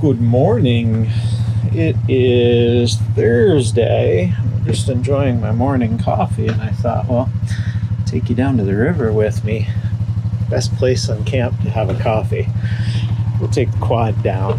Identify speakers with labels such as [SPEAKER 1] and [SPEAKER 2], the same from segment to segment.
[SPEAKER 1] Good morning. It is Thursday. I'm just enjoying my morning coffee, and I thought, well, take you down to the river with me. Best place on camp to have a coffee. We'll take the quad down.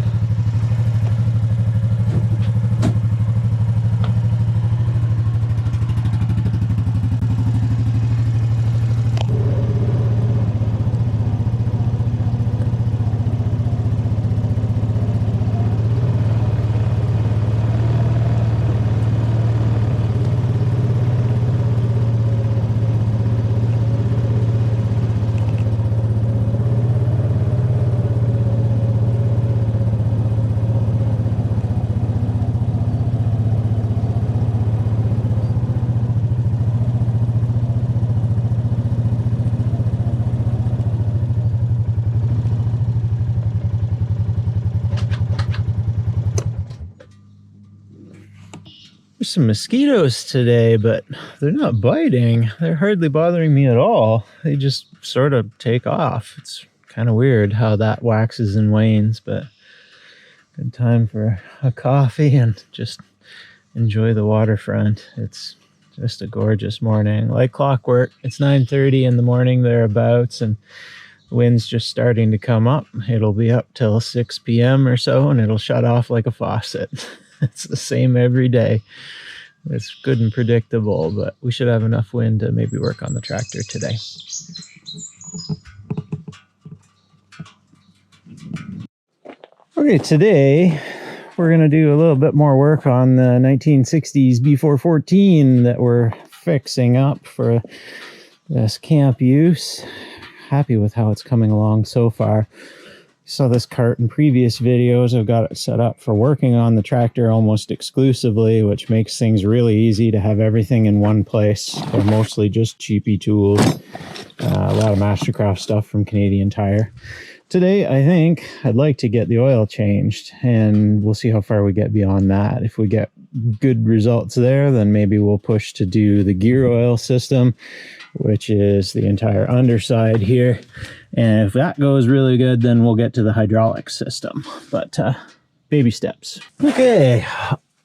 [SPEAKER 1] There's some mosquitoes today, but they're not biting. They're hardly bothering me at all. They just sort of take off. It's kind of weird how that waxes and wanes, but good time for a coffee and just enjoy the waterfront. It's just a gorgeous morning. Like clockwork, it's 9:30 in the morning thereabouts, and the wind's just starting to come up. It'll be up till 6 p.m. or so, and it'll shut off like a faucet. It's the same every day. It's good and predictable, but we should have enough wind to maybe work on the tractor today. Okay, today we're going to do a little bit more work on the 1960s B414 that we're fixing up for this camp use. Happy with how it's coming along so far. Saw this cart in previous videos. I've got it set up for working on the tractor almost exclusively, which makes things really easy to have everything in one place. They're mostly just cheapy tools. A lot of Mastercraft stuff from Canadian Tire. Today, I think I'd like to get the oil changed, and we'll see how far we get beyond that. If we get good results there, then maybe we'll push to do the gear oil system, which is the entire underside here. And if that goes really good, then we'll get to the hydraulic system. But baby steps. Okay,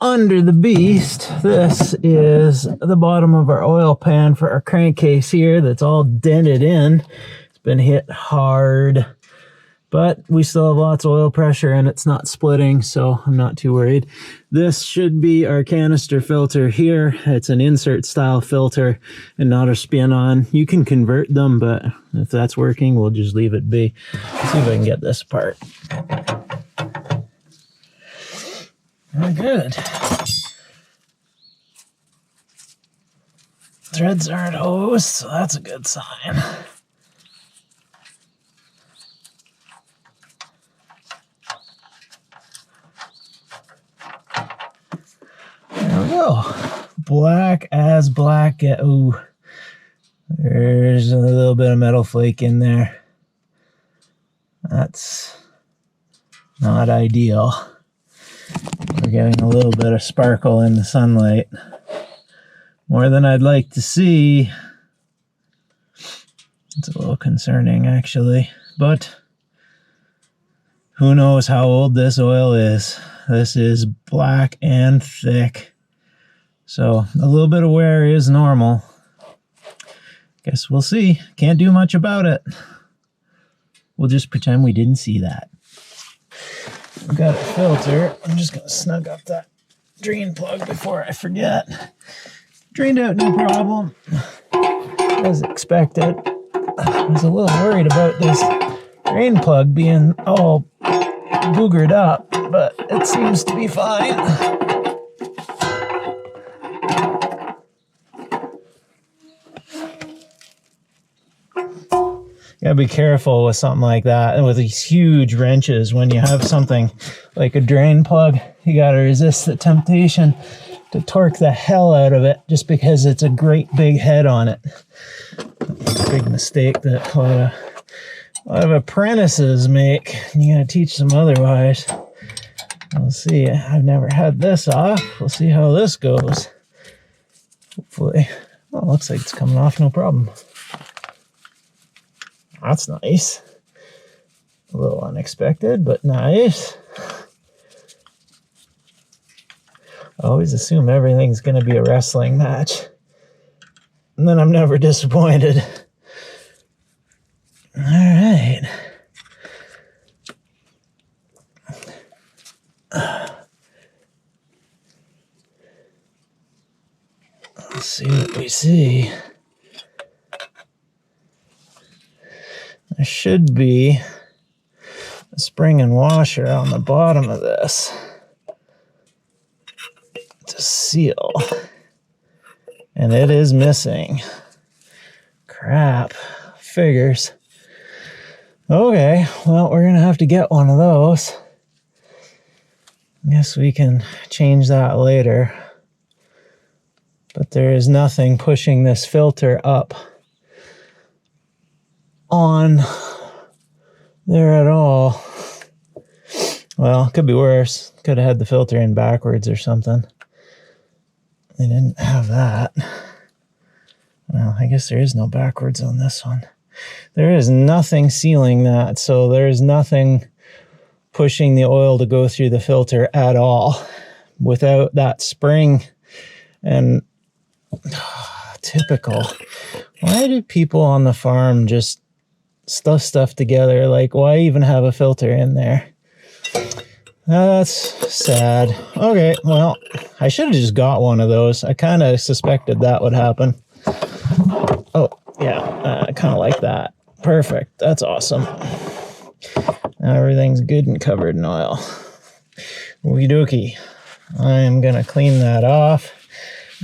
[SPEAKER 1] under the beast, this is the bottom of our oil pan for our crankcase here that's all dented in. It's been hit hard, but we still have lots of oil pressure and it's not splitting, so I'm not too worried. This should be our canister filter here. It's an insert style filter and not a spin-on. You can convert them, but if that's working, we'll just leave it be. Let's see if I can get this apart. Very good. Threads aren't hosed, so that's a good sign. There we go. Black as black. Ooh, there's a little bit of metal flake in there. That's not ideal. We're getting a little bit of sparkle in the sunlight. More than I'd like to see. It's a little concerning, actually. But who knows how old this oil is. This is black and thick. So a little bit of wear is normal. Guess we'll see. Can't do much about it. We'll just pretend we didn't see that. We've got a filter. I'm just going to snug up that drain plug before I forget. Drained out, no problem. As expected. I was a little worried about this drain plug being all boogered up, but it seems to be fine. You gotta be careful with something like that, and with these huge wrenches. When you have something like a drain plug, you gotta resist the temptation to torque the hell out of it just because it's a great big head on it. That's a big mistake that a lot of apprentices make. You gotta teach them otherwise. We'll see. I've never had this off. We'll see how this goes. Hopefully. Well, it looks like it's coming off no problem. That's nice. A little unexpected, but nice. always assume everything's going to be a wrestling match. And then I'm never disappointed. All right. Let's see what we see. There should be a spring and washer on the bottom of this to seal. And it is missing. Crap. Figures. Okay, well, we're going to have to get one of those. Guess we can change that later. But there is nothing pushing this filter up on there at all. Well, could be worse. Could have had the filter in backwards or something. They didn't have that. Well, I guess there is no backwards on this one. There is nothing sealing that, so there is nothing pushing the oil to go through the filter at all without that spring. And typical. Why do people on the farm just stuff stuff together? Like, why even have a filter in there? That's sad. Okay, well, I should have just got one of those. I kind of suspected that would happen. Oh, yeah, I kind of like that. Perfect. That's awesome. Now everything's good and covered in oil. Okie dokie. I am going to clean that off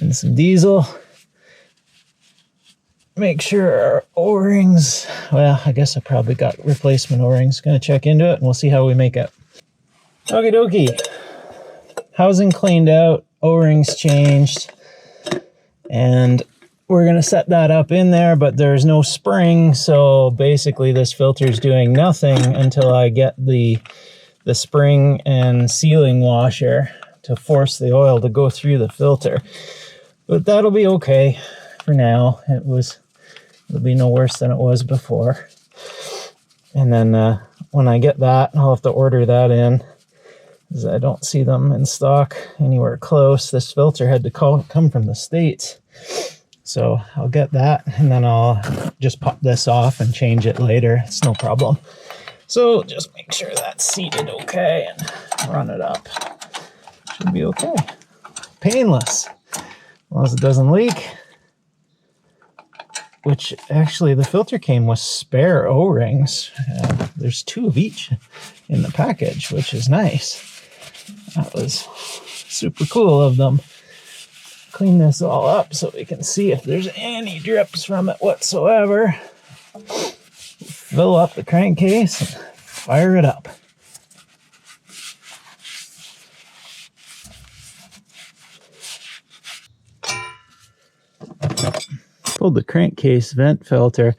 [SPEAKER 1] in some diesel. Make sure our O-rings, well, I guess I probably got replacement O-rings. Going to check into it and we'll see how we make it. Okie dokie. Housing cleaned out, O-rings changed, and we're going to set that up in there, but there's no spring, so basically this filter is doing nothing until I get the spring and sealing washer to force the oil to go through the filter. But that'll be okay for now. It'll be no worse than it was before. And then when I get that, I'll have to order that in, because I don't see them in stock anywhere close. This filter had to come from the States. So I'll get that, and then I'll just pop this off and change it later. It's no problem. So just make sure that's seated okay and run it up. Should be okay. Painless. As long as it doesn't leak. Which, actually, the filter came with spare O-rings. There's 2 of each in the package, which is nice. That was super cool of them. Clean this all up so we can see if there's any drips from it whatsoever. Fill up the crankcase and fire it up. Pulled the crankcase vent filter.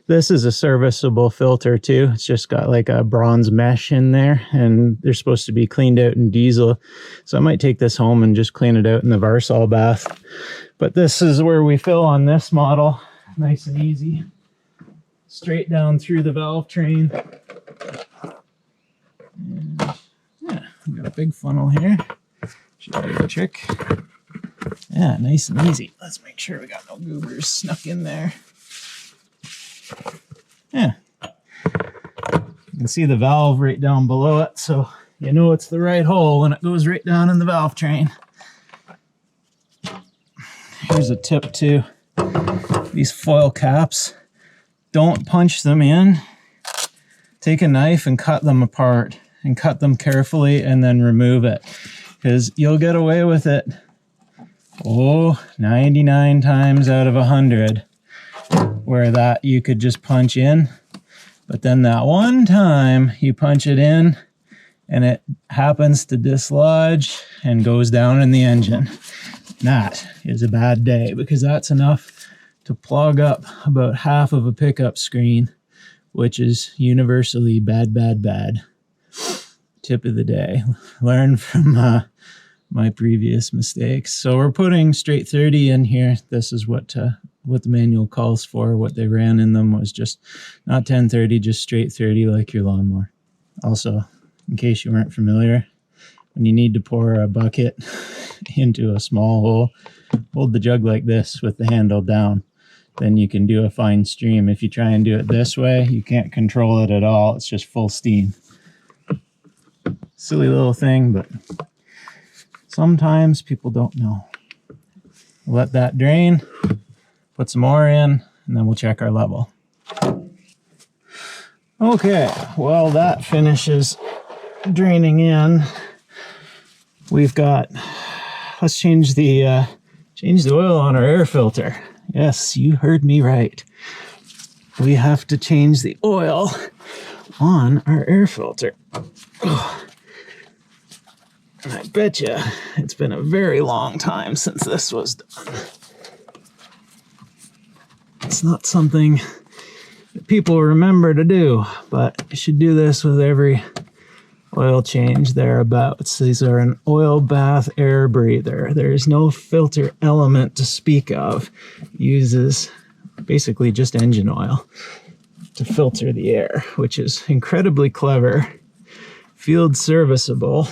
[SPEAKER 1] This is a serviceable filter too. It's just got like a bronze mesh in there, and they're supposed to be cleaned out in diesel. So I might take this home and just clean it out in the Varsol bath. But this is where we fill on this model. Nice and easy. Straight down through the valve train. And yeah, we've got a big funnel here. Should do a trick. Yeah, nice and easy. Let's make sure we got no goobers snuck in there. Yeah. You can see the valve right down below it, so you know it's the right hole when it goes right down in the valve train. Here's a tip too. These foil caps, don't punch them in. Take a knife and cut them apart, and cut them carefully and then remove it, because you'll get away with it. 99 times out of 100 where that you could just punch in, but then that one time you punch it in and it happens to dislodge and goes down in the engine. That is a bad day, because that's enough to plug up about half of a pickup screen, which is universally bad, bad, bad. Tip of the day. Learn from my previous mistakes. So we're putting straight 30 in here. This is what the manual calls for. What they ran in them was just not 1030, just straight 30 like your lawnmower. Also, in case you weren't familiar, when you need to pour a bucket into a small hole. Hold the jug like this with the handle down. Then you can do a fine stream. If you try and do it this way, you can't control it at all. It's just full steam. Silly little thing, but sometimes people don't know. Let that drain, put some more in, and then we'll check our level. Okay, well that finishes draining in. We've got, let's change the oil on our air filter. Yes, you heard me right. We have to change the oil on our air filter. Oh. And I bet you it's been a very long time since this was done. It's not something that people remember to do, but you should do this with every oil change thereabouts. These are an oil bath air breather. There is no filter element to speak of. It uses basically just engine oil to filter the air, which is incredibly clever, field serviceable,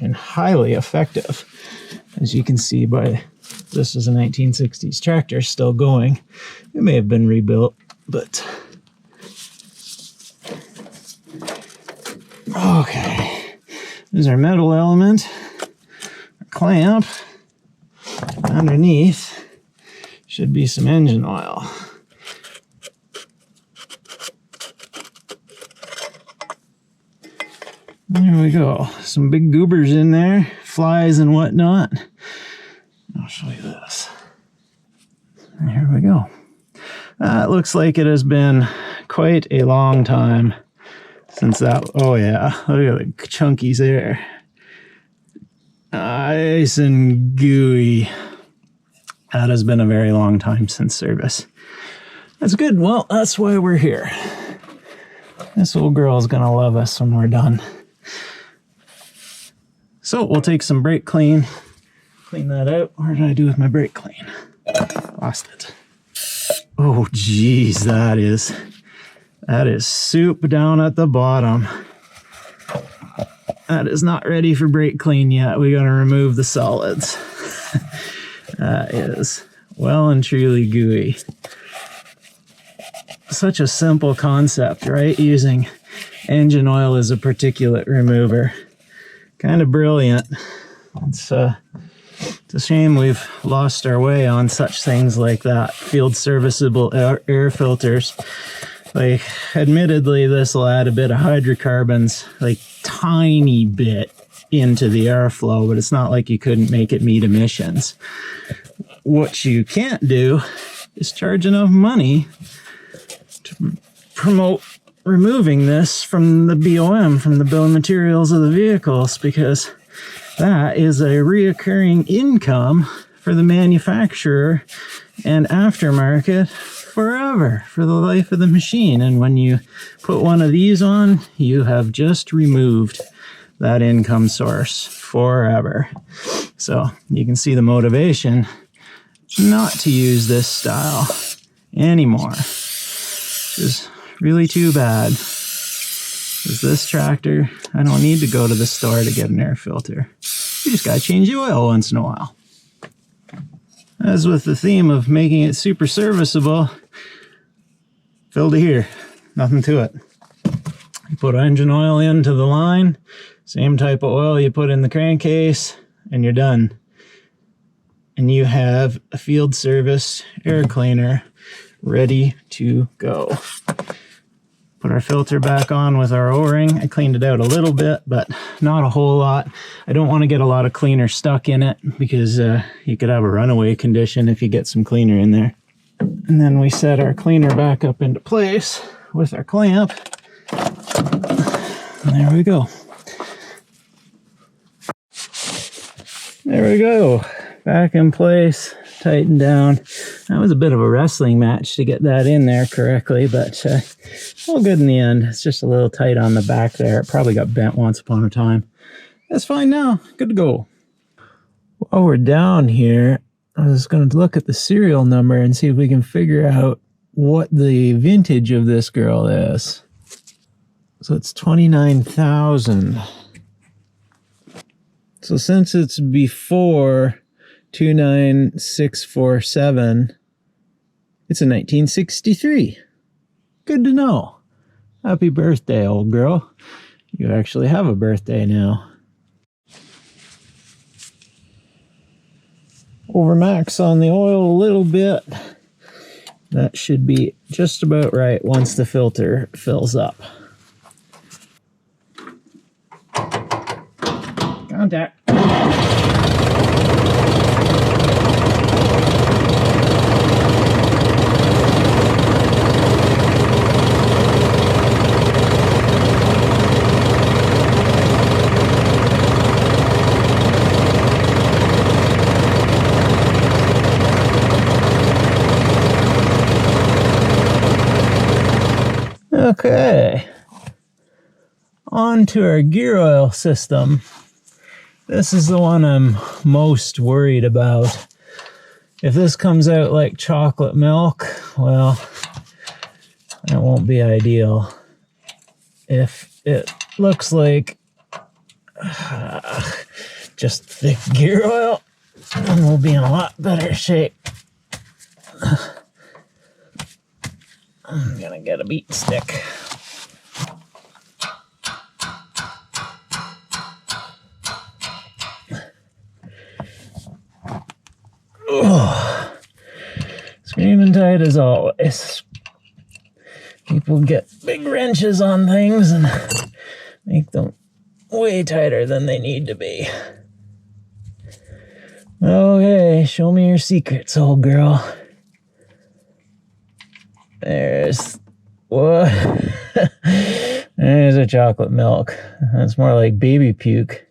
[SPEAKER 1] and highly effective. As you can see by, this is a 1960s tractor still going. It may have been rebuilt, but okay. There's our metal element, our clamp. Underneath should be some engine oil. There we go. Some big goobers in there, flies and whatnot. I'll show you this. And here we go. It looks like it has been quite a long time since that. Oh yeah, look at the chunkies there. Nice and gooey. That has been a very long time since service. That's good. Well, that's why we're here. This little girl is gonna love us when we're done. So we'll take some brake clean that out. What did I do with my brake clean? Lost it. Oh geez, that is soup down at the bottom. That is not ready for brake clean yet. We gotta remove the solids. That is well and truly gooey. Such a simple concept, right? Using engine oil as a particulate remover. Kind of brilliant. It's a shame we've lost our way on such things like that. Field serviceable air filters. Like, admittedly, this will add a bit of hydrocarbons, like tiny bit, into the airflow, but it's not like you couldn't make it meet emissions. What you can't do is charge enough money to promote removing this from the BOM, from the bill of materials of the vehicles, because that is a reoccurring income for the manufacturer and aftermarket forever, for the life of the machine. And when you put one of these on, you have just removed that income source forever. So you can see the motivation not to use this style anymore, which is really too bad. Because this tractor, I don't need to go to the store to get an air filter. You just gotta change the oil once in a while. As with the theme of making it super serviceable, fill to here, nothing to it. You put engine oil into the line, same type of oil you put in the crankcase, and you're done. And you have a field service air cleaner ready to go. Put our filter back on with our O-ring. I cleaned it out a little bit, but not a whole lot. I don't want to get a lot of cleaner stuck in it because you could have a runaway condition if you get some cleaner in there. And then we set our cleaner back up into place with our clamp. And there we go. There we go. Back in place, tightened down. That was a bit of a wrestling match to get that in there correctly, but all good in the end. It's just a little tight on the back there. It probably got bent once upon a time. That's fine now. Good to go. While we're down here, I was going to look at the serial number and see if we can figure out what the vintage of this girl is. So it's 29,000. So since it's before 29647, it's a 1963. Good to know. Happy birthday, old girl. You actually have a birthday now. Overmax on the oil a little bit. That should be just about right once the filter fills up. Contact. Okay, on to our gear oil system. This is the one I'm most worried about. If this comes out like chocolate milk, well, that won't be ideal. If it looks like just thick gear oil, then we'll be in a lot better shape. I'm gonna get a beat stick. Oh, screaming tight as always. People get big wrenches on things and make them way tighter than they need to be. Okay, show me your secrets, old girl. There's what? There's a chocolate milk. That's more like baby puke.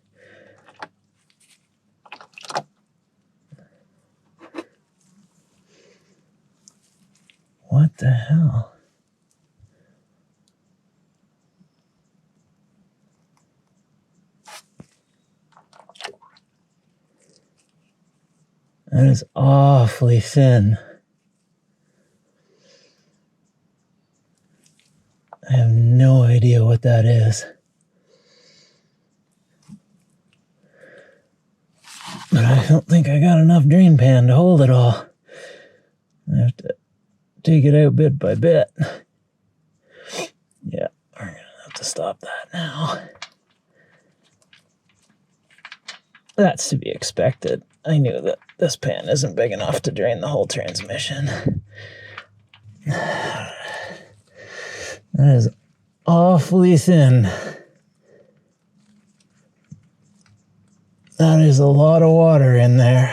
[SPEAKER 1] What the hell? That is awfully thin. I have no idea what that is. But I don't think I got enough drain pan to hold it all. I have to take it out bit by bit. Yeah, we're gonna have to stop that now. That's to be expected. I knew that this pan isn't big enough to drain the whole transmission. That is awfully thin. That is a lot of water in there.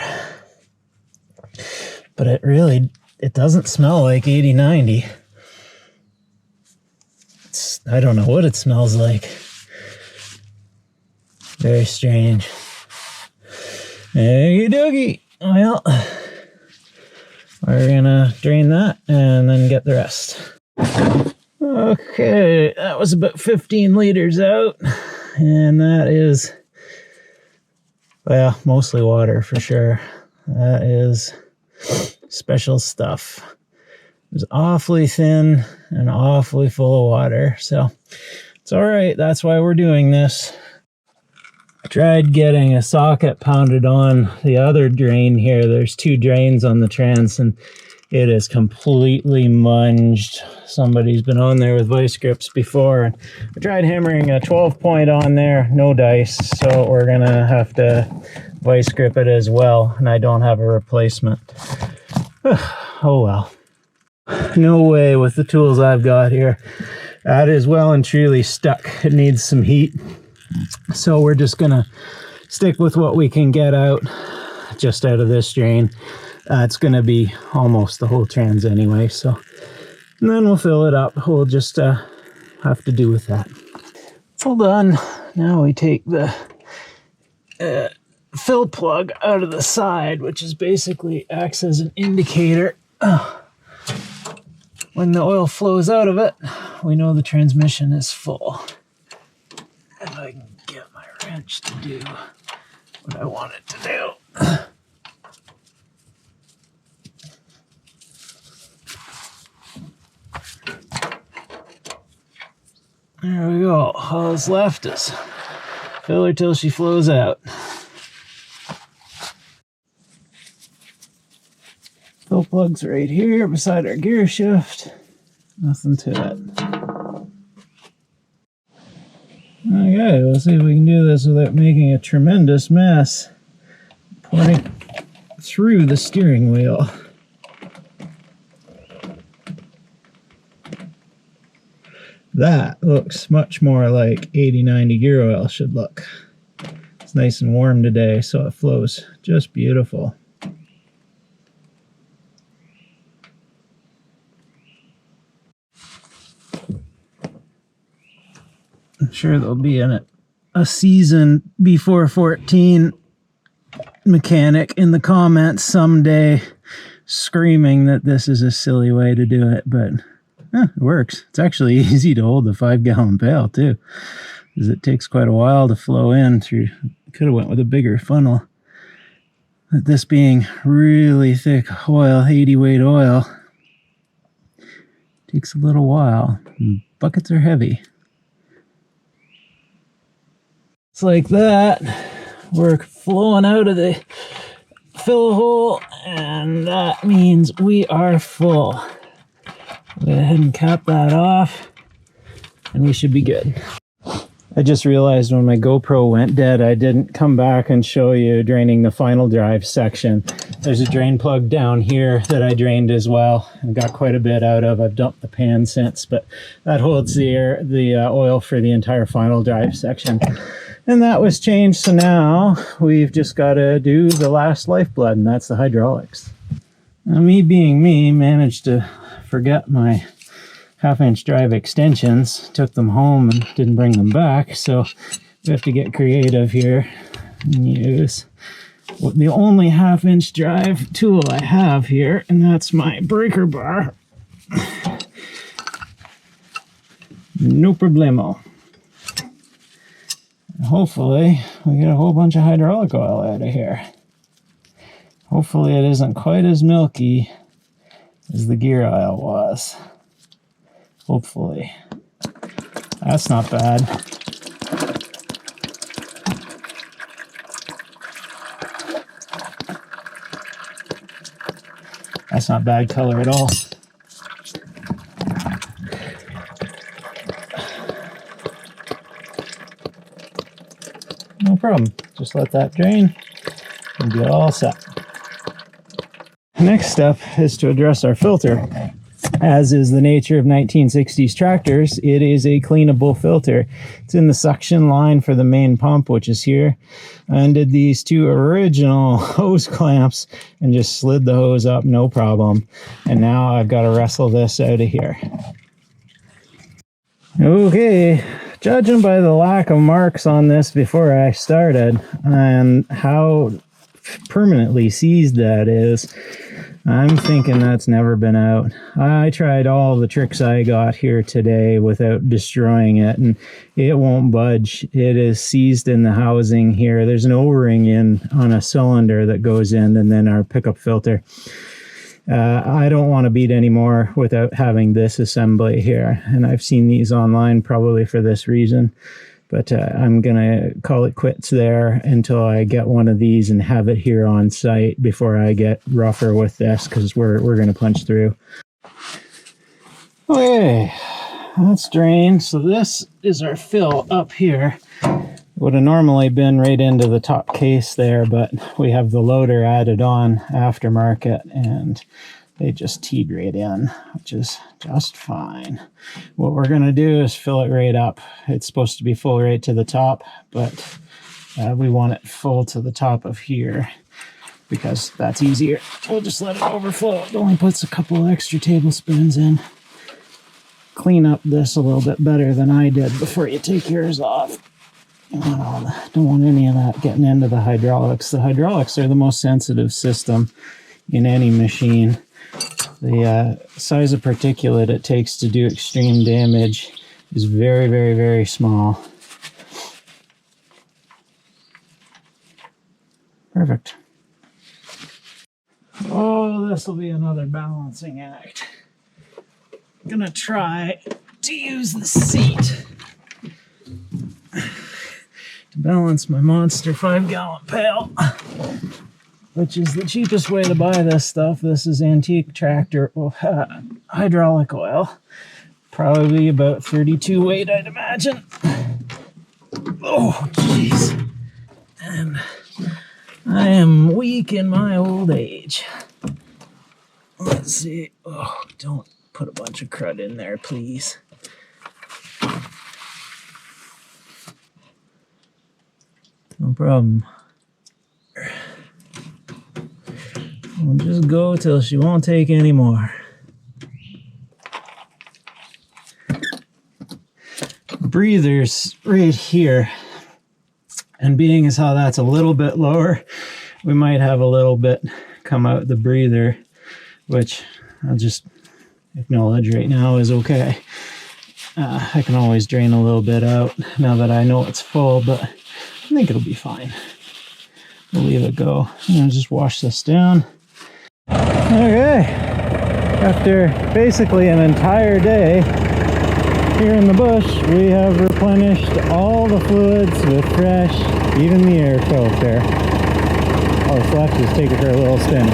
[SPEAKER 1] But it doesn't smell like 8090. I don't know what it smells like. Very strange. Okie dokie. Well, we're gonna drain that and then get the rest. Okay, that was about 15 liters out, and that is, well, mostly water for sure. That is special stuff. It was awfully thin and awfully full of water, so it's all right. That's why we're doing this. I tried getting a socket pounded on the other drain here. There's two drains on the trans, and it is completely munged. Somebody's been on there with vice grips before. And I tried hammering a 12 point on there, no dice, so we're gonna have to vice grip it as well, and I don't have a replacement. Oh well. No way with the tools I've got here. That is well and truly stuck. It needs some heat. So we're just gonna stick with what we can get out, just out of this drain. It's gonna be almost the whole trans anyway, so. And then we'll fill it up. We'll just have to do with that. It's all done. Now we take the fill plug out of the side, which is basically acts as an indicator. When the oil flows out of it, we know the transmission is full. If I can get my wrench to do what I want it to do. There we go. All that's left is fill her till she flows out. Fill plug's right here beside our gear shift. Nothing to it. Okay, let's see if we can do this without making a tremendous mess. Pouring it through the steering wheel. That looks much more like 80-90 gear oil should look. It's nice and warm today, so it flows just beautiful. I'm sure there'll be a seasoned B414 mechanic in the comments someday screaming that this is a silly way to do it, but it works. It's actually easy to hold the 5-gallon pail too, because it takes quite a while to flow in through. Could have went with a bigger funnel. But this being really thick oil, 80 weight oil, takes a little while. And buckets are heavy. It's like that. We're flowing out of the fill hole, and that means we are full. Go ahead and cap that off, and we should be good. I just realized when my GoPro went dead, I didn't come back and show you draining the final drive section. There's a drain plug down here that I drained as well and got quite a bit out of. I've dumped the pan since, but that holds the oil for the entire final drive section. And that was changed, so now we've just got to do the last lifeblood, and that's the hydraulics. Now, me being me, managed to forget my 1/2-inch drive extensions, took them home and didn't bring them back, so we have to get creative here and use the only 1/2-inch drive tool I have here, and that's my breaker bar. No problemo. Hopefully we get a whole bunch of hydraulic oil out of here. Hopefully it isn't quite as milky as the gear oil was. Hopefully. That's not bad. That's not bad color at all. No problem. Just let that drain and be all set. Next step is to address our filter. As is the nature of 1960s tractors, it is a cleanable filter. It's in the suction line for the main pump, which is here. I undid these 2 original hose clamps and just slid the hose up, no problem. And now I've got to wrestle this out of here. Okay, judging by the lack of marks on this before I started and how permanently seized that is, I'm thinking that's never been out. I tried all the tricks I got here today without destroying it, and it won't budge. It is seized in the housing here. There's an O-ring in on a cylinder that goes in, and then our pickup filter. I don't want to beat anymore without having this assembly here, and I've seen these online probably for this reason. But I'm going to call it quits there until I get one of these and have it here on site before I get rougher with this, because we're going to punch through. Okay, that's drained. So this is our fill up here. Would have normally been right into the top case there, but we have the loader added on aftermarket, and they just teed right in, which is just fine. What we're going to do is fill it right up. It's supposed to be full right to the top, but we want it full to the top of here because that's easier. We'll just let it overflow. It only puts a couple extra tablespoons in. Clean up this a little bit better than I did before you take yours off. Don't want any of that getting into the hydraulics. The hydraulics are the most sensitive system in any machine. The size of particulate it takes to do extreme damage is very, very, very small. Perfect. Oh, this will be another balancing act. I'm gonna try to use the seat to balance my monster 5-gallon pail which is the cheapest way to buy this stuff. This is antique tractor hydraulic oil. Probably about 32 weight, I'd imagine. Oh, jeez. And I am weak in my old age. Let's see. Oh, don't put a bunch of crud in there, please. No problem. We'll just go till she won't take any more. Breather's right here. And being as how that's a little bit lower, we might have a little bit come out the breather, which I'll just acknowledge right now is okay. I can always drain a little bit out now that I know it's full, but I think it'll be fine. We'll leave it go. And just wash this down. Okay. After basically an entire day here in the bush, we have replenished all the fluids with fresh, even the air filter. All that's left is take it for a little spin.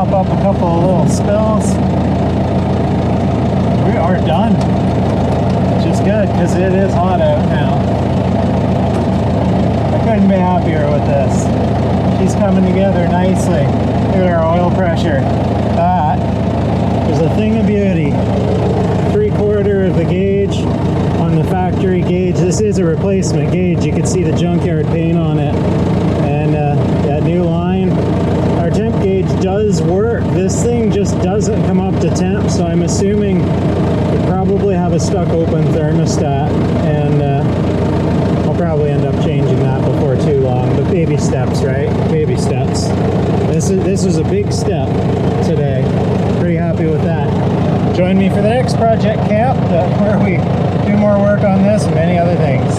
[SPEAKER 1] Up a couple of little spills. We are done, which is good because it is hot out now. I couldn't be happier with this. She's coming together nicely. Look at our oil pressure. That is a thing of beauty. 3/4 of the gauge on the factory gauge. This is a replacement gauge. You can see the junkyard paint on it. And that new line, our temp gauge does work. This thing just doesn't come up to temp, so I'm assuming we probably have a stuck open thermostat, and I'll probably end up changing that before too long. But baby steps, right? Baby steps. This is a big step today. Pretty happy with that. Join me for the next project camp where we do more work on this and many other things.